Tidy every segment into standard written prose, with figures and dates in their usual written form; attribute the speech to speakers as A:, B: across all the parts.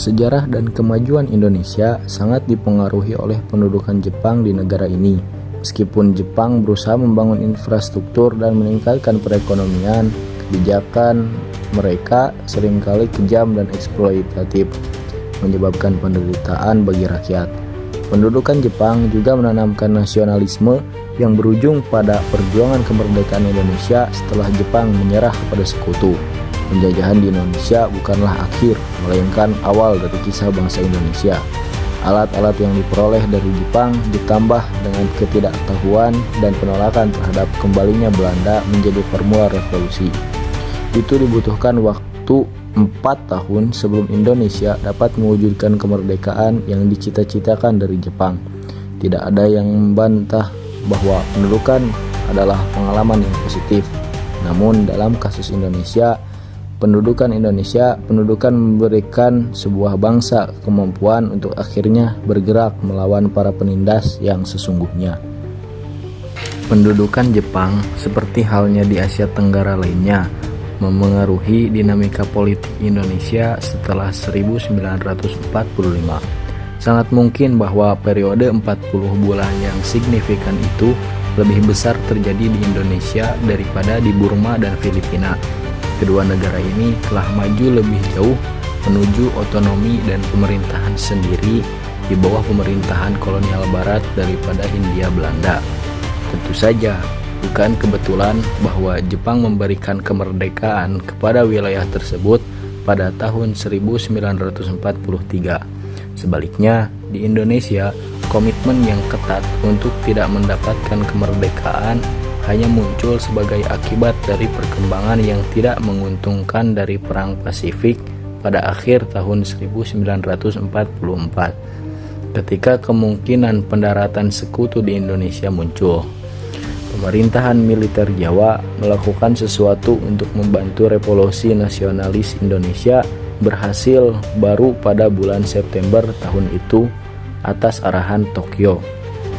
A: Sejarah dan kemajuan Indonesia sangat dipengaruhi oleh pendudukan Jepang di negara ini. Meskipun Jepang berusaha membangun infrastruktur dan meningkatkan perekonomian, kebijakan mereka seringkali kejam dan eksploitatif, menyebabkan penderitaan bagi rakyat. Pendudukan Jepang juga menanamkan nasionalisme yang berujung pada perjuangan kemerdekaan Indonesia setelah Jepang menyerah kepada sekutu. Penjajahan di Indonesia bukanlah akhir, melainkan awal dari kisah bangsa Indonesia. Alat-alat yang diperoleh dari Jepang ditambah dengan ketidaktahuan dan penolakan terhadap kembalinya Belanda menjadi formula revolusi. Itu dibutuhkan waktu 4 tahun sebelum Indonesia dapat mewujudkan kemerdekaan yang dicita-citakan dari Jepang. Tidak ada yang membantah bahwa pendudukan adalah pengalaman yang positif. Namun dalam kasus Indonesia, pendudukan memberikan sebuah bangsa kemampuan untuk akhirnya bergerak melawan para penindas yang sesungguhnya. Pendudukan Jepang, seperti halnya di Asia Tenggara lainnya, memengaruhi dinamika politik Indonesia setelah 1945. Sangat mungkin bahwa periode 40 bulan yang signifikan itu lebih besar terjadi di Indonesia daripada di Burma dan Filipina. Kedua negara ini telah maju lebih jauh menuju otonomi dan pemerintahan sendiri di bawah pemerintahan kolonial barat daripada Hindia Belanda. Tentu saja, bukan kebetulan bahwa Jepang memberikan kemerdekaan kepada wilayah tersebut pada tahun 1943. Sebaliknya, di Indonesia, komitmen yang ketat untuk tidak mendapatkan kemerdekaan hanya muncul sebagai akibat dari perkembangan yang tidak menguntungkan dari Perang Pasifik pada akhir tahun 1944, ketika kemungkinan pendaratan sekutu di Indonesia muncul. Pemerintahan militer Jawa melakukan sesuatu untuk membantu revolusi nasionalis Indonesia berhasil baru pada bulan September tahun itu atas arahan Tokyo.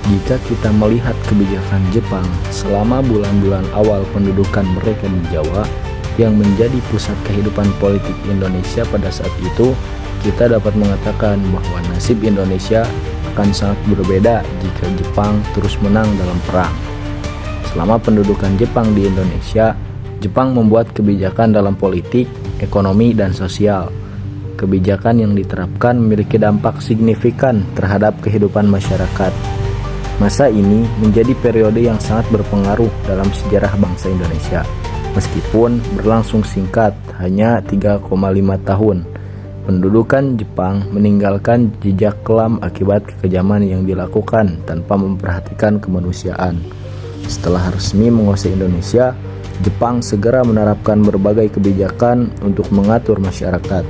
A: Jika kita melihat kebijakan Jepang selama bulan-bulan awal pendudukan mereka di Jawa yang menjadi pusat kehidupan politik Indonesia pada saat itu, kita dapat mengatakan bahwa nasib Indonesia akan sangat berbeda jika Jepang terus menang dalam perang. Selama pendudukan Jepang di Indonesia, Jepang membuat kebijakan dalam politik, ekonomi, dan sosial. Kebijakan yang diterapkan memiliki dampak signifikan terhadap kehidupan masyarakat. Masa ini menjadi periode yang sangat berpengaruh dalam sejarah bangsa Indonesia. Meskipun berlangsung singkat, hanya 3,5 tahun, pendudukan Jepang meninggalkan jejak kelam akibat kekejaman yang dilakukan tanpa memperhatikan kemanusiaan. Setelah resmi menguasai Indonesia, Jepang segera menerapkan berbagai kebijakan untuk mengatur masyarakat.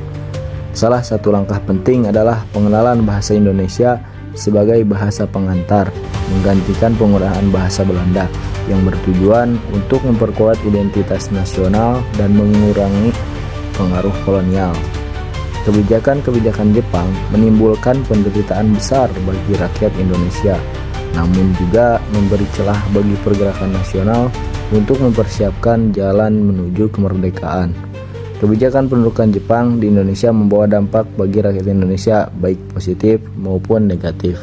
A: Salah satu langkah penting adalah pengenalan bahasa Indonesia sebagai bahasa pengantar, menggantikan penggunaan bahasa Belanda yang bertujuan untuk memperkuat identitas nasional dan mengurangi pengaruh kolonial. Kebijakan-kebijakan Jepang menimbulkan penderitaan besar bagi rakyat Indonesia, namun juga memberi celah bagi pergerakan nasional untuk mempersiapkan jalan menuju kemerdekaan. Kebijakan pendudukan Jepang di Indonesia membawa dampak bagi rakyat Indonesia baik positif maupun negatif.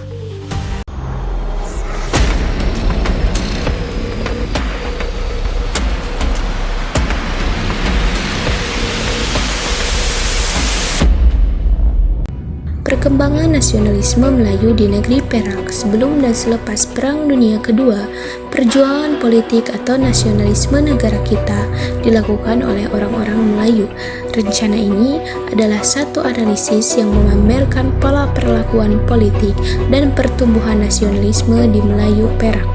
B: Perkembangan nasionalisme Melayu di negeri Perak sebelum dan selepas Perang Dunia Kedua, perjuangan politik atau nasionalisme negara kita dilakukan oleh orang-orang Melayu. Rencana ini adalah satu analisis yang memamerkan pola perlakuan politik dan pertumbuhan nasionalisme di Melayu Perak.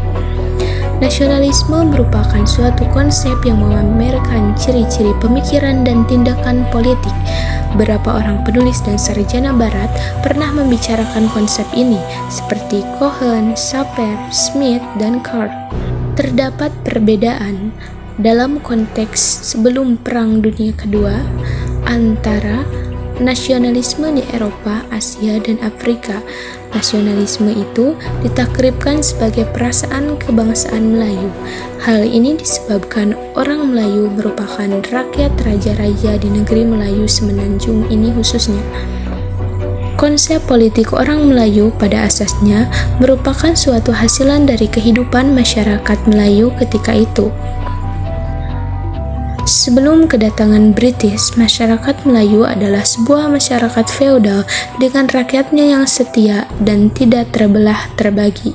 B: Nasionalisme merupakan suatu konsep yang memamerkan ciri-ciri pemikiran dan tindakan politik. Beberapa orang penulis dan sarjana barat pernah membicarakan konsep ini, seperti Cohen, Sapir, Smith, dan Carr. Terdapat perbedaan dalam konteks sebelum Perang Dunia Kedua antara nasionalisme di Eropa, Asia, dan Afrika. Nasionalisme itu ditakribkan sebagai perasaan kebangsaan Melayu. Hal ini disebabkan orang Melayu merupakan rakyat raja-raja di negeri Melayu Semenanjung ini khususnya. Konsep politik orang Melayu pada asasnya merupakan suatu hasilan dari kehidupan masyarakat Melayu ketika itu. Sebelum kedatangan British, masyarakat Melayu adalah sebuah masyarakat feodal dengan rakyatnya yang setia dan tidak terbelah terbagi.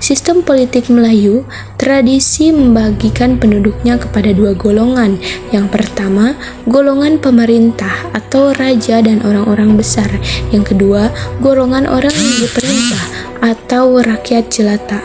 B: Sistem politik Melayu tradisi membagikan penduduknya kepada dua golongan. Yang pertama, golongan pemerintah atau raja dan orang-orang besar. Yang kedua, golongan orang yang diperintah atau rakyat jelata.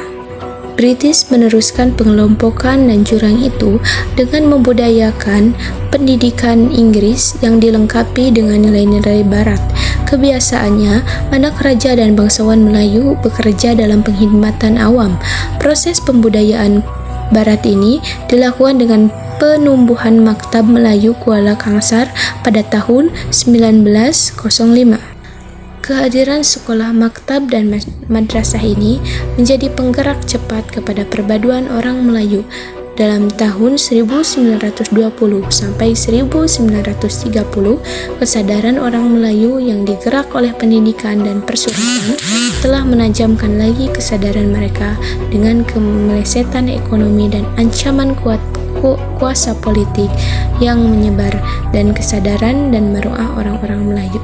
B: British meneruskan pengelompokan dan jurang itu dengan membudayakan pendidikan Inggris yang dilengkapi dengan nilai-nilai Barat. Kebiasaannya, anak raja dan bangsawan Melayu bekerja dalam penghidmatan awam. Proses pembudayaan Barat ini dilakukan dengan penumbuhan Maktab Melayu Kuala Kangsar pada tahun 1905. Kehadiran sekolah maktab dan madrasah ini menjadi penggerak cepat kepada perpaduan orang Melayu. Dalam tahun 1920 sampai 1930, kesadaran orang Melayu yang digerak oleh pendidikan dan persuratan telah menajamkan lagi kesadaran mereka dengan kemelesetan ekonomi dan ancaman kuasa politik yang menyebar dan kesadaran dan maruah orang-orang Melayu.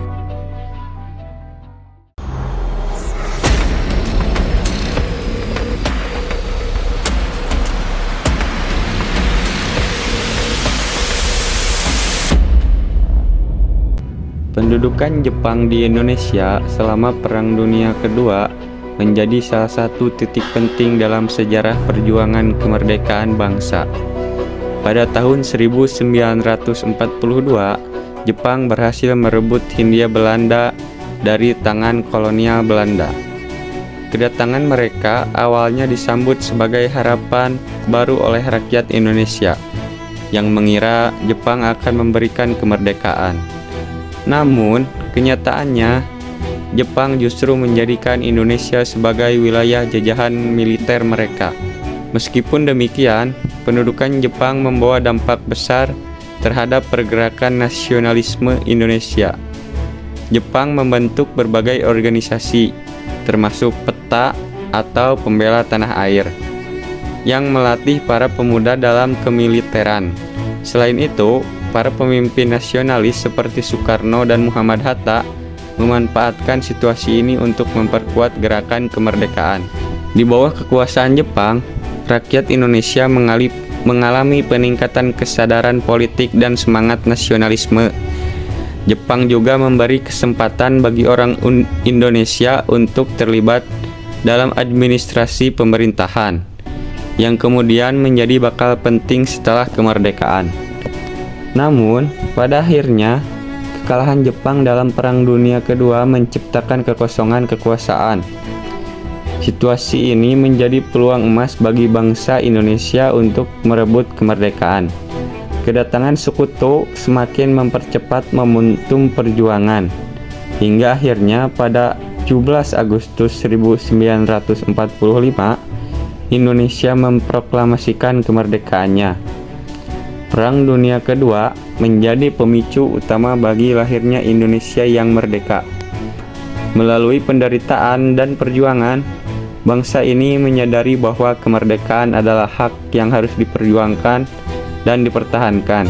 C: Pendudukan Jepang di Indonesia selama Perang Dunia Kedua menjadi salah satu titik penting dalam sejarah perjuangan kemerdekaan bangsa. Pada tahun 1942, Jepang berhasil merebut Hindia Belanda dari tangan kolonial Belanda. Kedatangan mereka awalnya disambut sebagai harapan baru oleh rakyat Indonesia yang mengira Jepang akan memberikan kemerdekaan. Namun, kenyataannya, Jepang justru menjadikan Indonesia sebagai wilayah jajahan militer mereka. Meskipun demikian, pendudukan Jepang membawa dampak besar terhadap pergerakan nasionalisme Indonesia. Jepang membentuk berbagai organisasi, termasuk PETA atau Pembela Tanah Air, yang melatih para pemuda dalam kemiliteran. Selain itu, para pemimpin nasionalis seperti Soekarno dan Muhammad Hatta memanfaatkan situasi ini untuk memperkuat gerakan kemerdekaan. Di bawah kekuasaan Jepang, rakyat Indonesia mengalami peningkatan kesadaran politik dan semangat nasionalisme. Jepang juga memberi kesempatan bagi orang Indonesia untuk terlibat dalam administrasi pemerintahan, yang kemudian menjadi bakal penting setelah kemerdekaan. Namun, pada akhirnya, kekalahan Jepang dalam Perang Dunia Kedua menciptakan kekosongan kekuasaan. Situasi ini menjadi peluang emas bagi bangsa Indonesia untuk merebut kemerdekaan. Kedatangan sekutu semakin mempercepat momentum perjuangan, hingga akhirnya pada 17 Agustus 1945, Indonesia memproklamasikan kemerdekaannya. Perang Dunia Kedua menjadi pemicu utama bagi lahirnya Indonesia yang merdeka. Melalui penderitaan dan perjuangan, bangsa ini menyadari bahwa kemerdekaan adalah hak yang harus diperjuangkan dan dipertahankan.